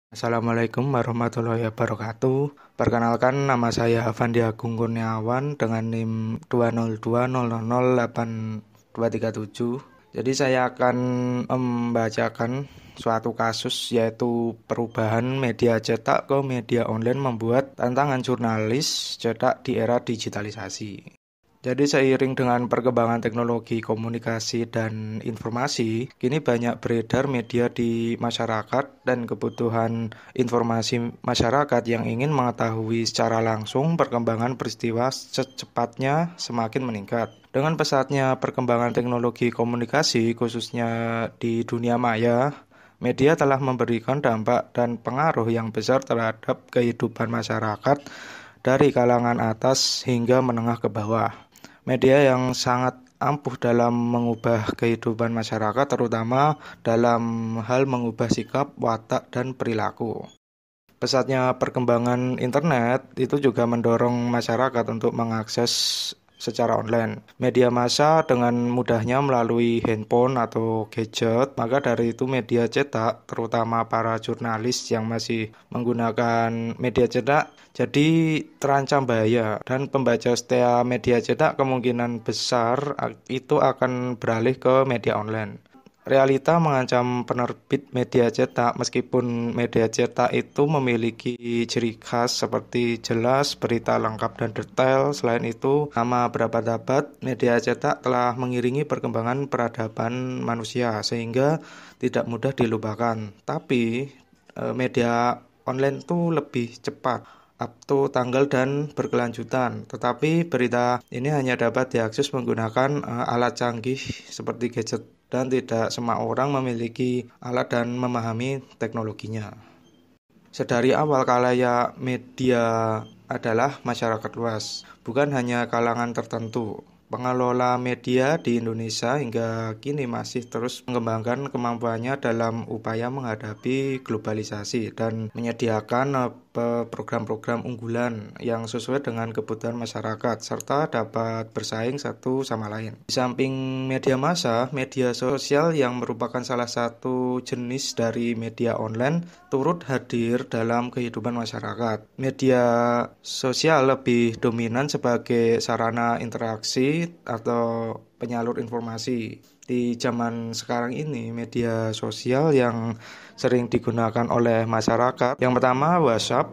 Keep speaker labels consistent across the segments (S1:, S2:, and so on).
S1: Assalamualaikum warahmatullahi wabarakatuh. Perkenalkan, nama saya Avandi Agung Kurniawan dengan NIM 202000827. Jadi saya akan membacakan suatu kasus, yaitu perubahan media cetak ke media online membuat tantangan jurnalis cetak di era digitalisasi. Jadi seiring dengan perkembangan teknologi komunikasi dan informasi, kini banyak beredar media di masyarakat dan kebutuhan informasi masyarakat yang ingin mengetahui secara langsung perkembangan peristiwa secepatnya semakin meningkat. Dengan pesatnya perkembangan teknologi komunikasi, khususnya di dunia maya, media telah memberikan dampak dan pengaruh yang besar terhadap kehidupan masyarakat dari kalangan atas hingga menengah ke bawah. Media yang sangat ampuh dalam mengubah kehidupan masyarakat, terutama dalam hal mengubah sikap, watak, dan perilaku. Pesatnya perkembangan internet itu juga mendorong masyarakat untuk mengakses secara online media massa dengan mudahnya melalui handphone atau gadget. Maka dari itu media cetak, terutama para jurnalis yang masih menggunakan media cetak, jadi terancam bahaya, dan pembaca setia media cetak kemungkinan besar itu akan beralih ke media online. Realita mengancam penerbit media cetak, meskipun media cetak itu memiliki ciri khas seperti jelas, berita lengkap dan detail. Selain itu, selama berabad-abad, media cetak telah mengiringi perkembangan peradaban manusia sehingga tidak mudah dilupakan. Tapi media online itu lebih cepat, up to tanggal dan berkelanjutan. Tetapi berita ini hanya dapat diakses menggunakan alat canggih seperti gadget, dan tidak semua orang memiliki alat dan memahami teknologinya. Sedari awal khalayak media adalah masyarakat luas, bukan hanya kalangan tertentu. Pengelola media di Indonesia hingga kini masih terus mengembangkan kemampuannya dalam upaya menghadapi globalisasi dan menyediakan program-program unggulan yang sesuai dengan kebutuhan masyarakat serta dapat bersaing satu sama lain. Di samping media massa, media sosial yang merupakan salah satu jenis dari media online turut hadir dalam kehidupan masyarakat. Media sosial lebih dominan sebagai sarana interaksi atau penyalur informasi. Di zaman sekarang ini, media sosial yang sering digunakan oleh masyarakat, yang pertama WhatsApp,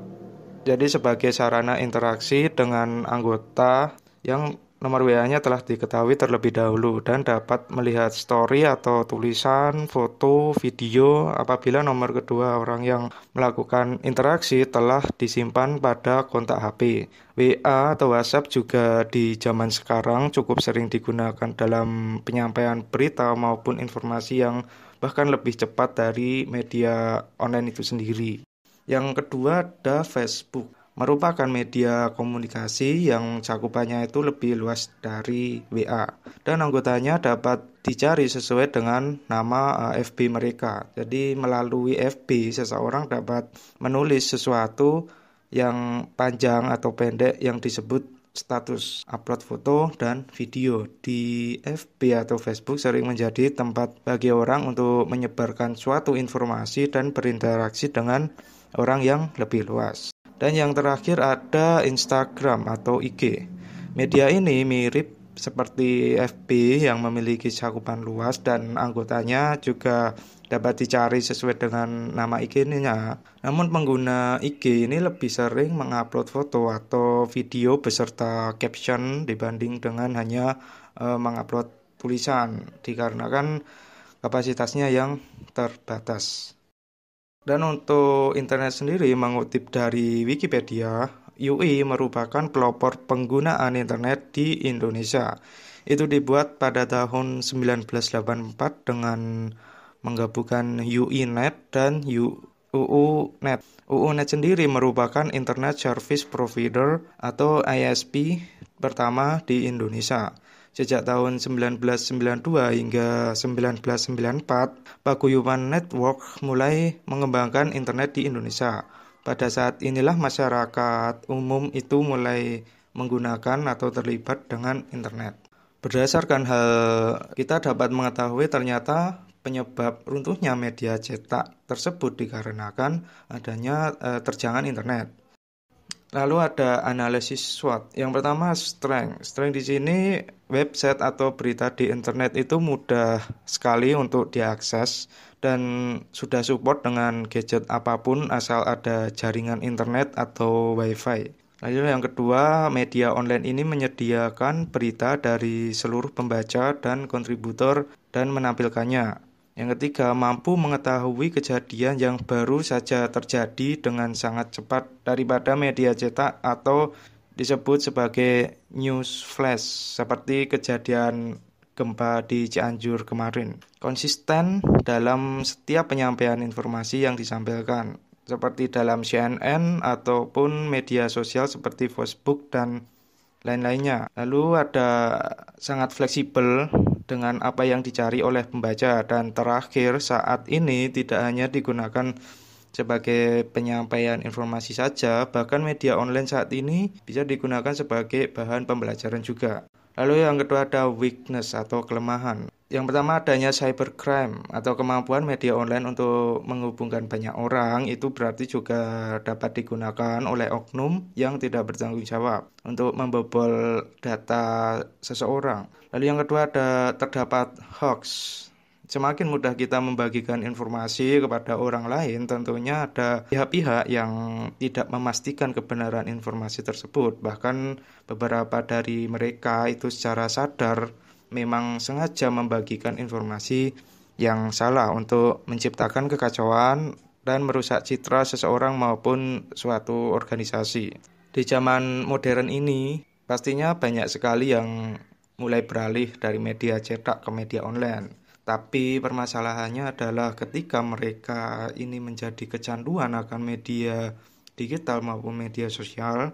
S1: jadi sebagai sarana interaksi dengan anggota yang nomor WA-nya telah diketahui terlebih dahulu dan dapat melihat story atau tulisan, foto, video apabila nomor kedua orang yang melakukan interaksi telah disimpan pada kontak HP. WA atau WhatsApp juga di zaman sekarang cukup sering digunakan dalam penyampaian berita maupun informasi yang bahkan lebih cepat dari media online itu sendiri. Yang kedua ada Facebook, merupakan media komunikasi yang cakupannya itu lebih luas dari WA, dan anggotanya dapat dicari sesuai dengan nama FB mereka. Jadi melalui FB seseorang dapat menulis sesuatu yang panjang atau pendek yang disebut status, upload foto dan video. Di FB atau Facebook sering menjadi tempat bagi orang untuk menyebarkan suatu informasi dan berinteraksi dengan orang yang lebih luas. Dan yang terakhir ada Instagram atau IG. Media ini mirip seperti FB yang memiliki cakupan luas dan anggotanya juga dapat dicari sesuai dengan nama IG-nya. Namun pengguna IG ini lebih sering mengupload foto atau video beserta caption dibanding dengan hanya mengupload tulisan, dikarenakan kapasitasnya yang terbatas. Dan untuk internet sendiri, mengutip dari Wikipedia, UI merupakan pelopor penggunaan internet di Indonesia. Itu dibuat pada tahun 1984 dengan menggabungkan UI-NET dan UU-NET. UU-NET sendiri merupakan Internet Service Provider atau ISP pertama di Indonesia. Sejak tahun 1992 hingga 1994, Paguyuban Network mulai mengembangkan internet di Indonesia. Pada saat inilah masyarakat umum itu mulai menggunakan atau terlibat dengan internet. Berdasarkan hal kita dapat mengetahui ternyata penyebab runtuhnya media cetak tersebut dikarenakan adanya terjangan internet. Lalu ada analisis SWOT. Yang pertama strength. Strength di sini website atau berita di internet itu mudah sekali untuk diakses dan sudah support dengan gadget apapun asal ada jaringan internet atau wifi. Lalu yang kedua, media online ini menyediakan berita dari seluruh pembaca dan kontributor dan menampilkannya. Yang ketiga, mampu mengetahui kejadian yang baru saja terjadi dengan sangat cepat daripada media cetak atau disebut sebagai news flash, seperti kejadian gempa di Cianjur kemarin. Konsisten dalam setiap penyampaian informasi yang disampaikan, seperti dalam CNN ataupun media sosial seperti Facebook dan lain-lainnya. Lalu ada sangat fleksibel dengan apa yang dicari oleh pembaca, dan terakhir saat ini tidak hanya digunakan sebagai penyampaian informasi saja, bahkan media online saat ini bisa digunakan sebagai bahan pembelajaran juga. Lalu yang kedua ada weakness atau kelemahan. Yang pertama adanya cybercrime atau kemampuan media online untuk menghubungkan banyak orang, itu berarti juga dapat digunakan oleh oknum yang tidak bertanggung jawab untuk membobol data seseorang. Lalu yang kedua terdapat hoax. Semakin mudah kita membagikan informasi kepada orang lain, tentunya ada pihak-pihak yang tidak memastikan kebenaran informasi tersebut. Bahkan beberapa dari mereka itu secara sadar memang sengaja membagikan informasi yang salah untuk menciptakan kekacauan dan merusak citra seseorang maupun suatu organisasi. Di zaman modern ini, pastinya banyak sekali yang mulai beralih dari media cetak ke media online. Tapi permasalahannya adalah ketika mereka ini menjadi kecanduan akan media digital maupun media sosial,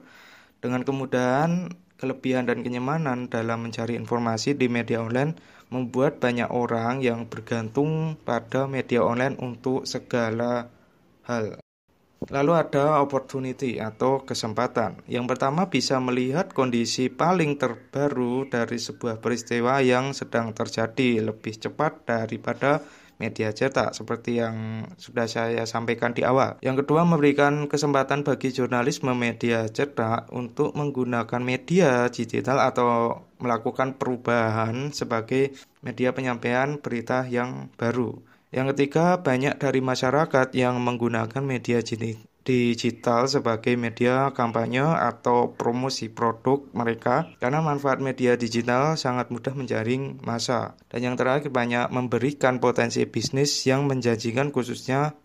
S1: dengan kemudahan, kelebihan dan kenyamanan dalam mencari informasi di media online membuat banyak orang yang bergantung pada media online untuk segala hal. Lalu ada opportunity atau kesempatan. Yang pertama, bisa melihat kondisi paling terbaru dari sebuah peristiwa yang sedang terjadi lebih cepat daripada media cetak, seperti yang sudah saya sampaikan di awal. Yang kedua, memberikan kesempatan bagi jurnalisme media cetak untuk menggunakan media digital atau melakukan perubahan sebagai media penyampaian berita yang baru. Yang ketiga, banyak dari masyarakat yang menggunakan media digital sebagai media kampanye atau promosi produk mereka, karena manfaat media digital sangat mudah menjaring massa. Dan yang terakhir, banyak memberikan potensi bisnis yang menjanjikan khususnya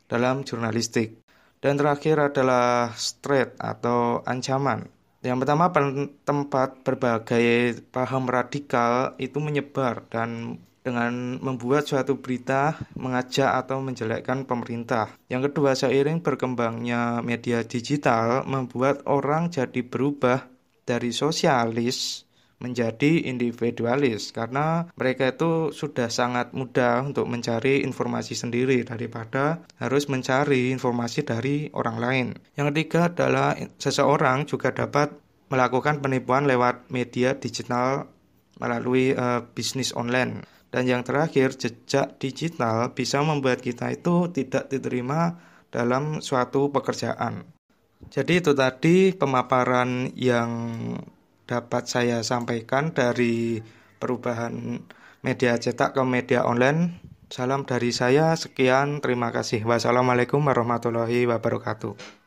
S1: dalam jurnalistik. Dan terakhir adalah threat atau ancaman. Yang pertama, tempat berbagai paham radikal itu menyebar dan dengan membuat suatu berita mengajak atau menjelekkan pemerintah. Yang kedua, seiring berkembangnya media digital membuat orang jadi berubah dari sosialis menjadi individualis, karena mereka itu sudah sangat mudah untuk mencari informasi sendiri daripada harus mencari informasi dari orang lain. Yang ketiga adalah seseorang juga dapat melakukan penipuan lewat media digital melalui bisnis online. Dan yang terakhir, jejak digital bisa membuat kita itu tidak diterima dalam suatu pekerjaan. Jadi itu tadi pemaparan yang dapat saya sampaikan dari perubahan media cetak ke media online. Salam dari saya, sekian, terima kasih. Wassalamualaikum warahmatullahi wabarakatuh.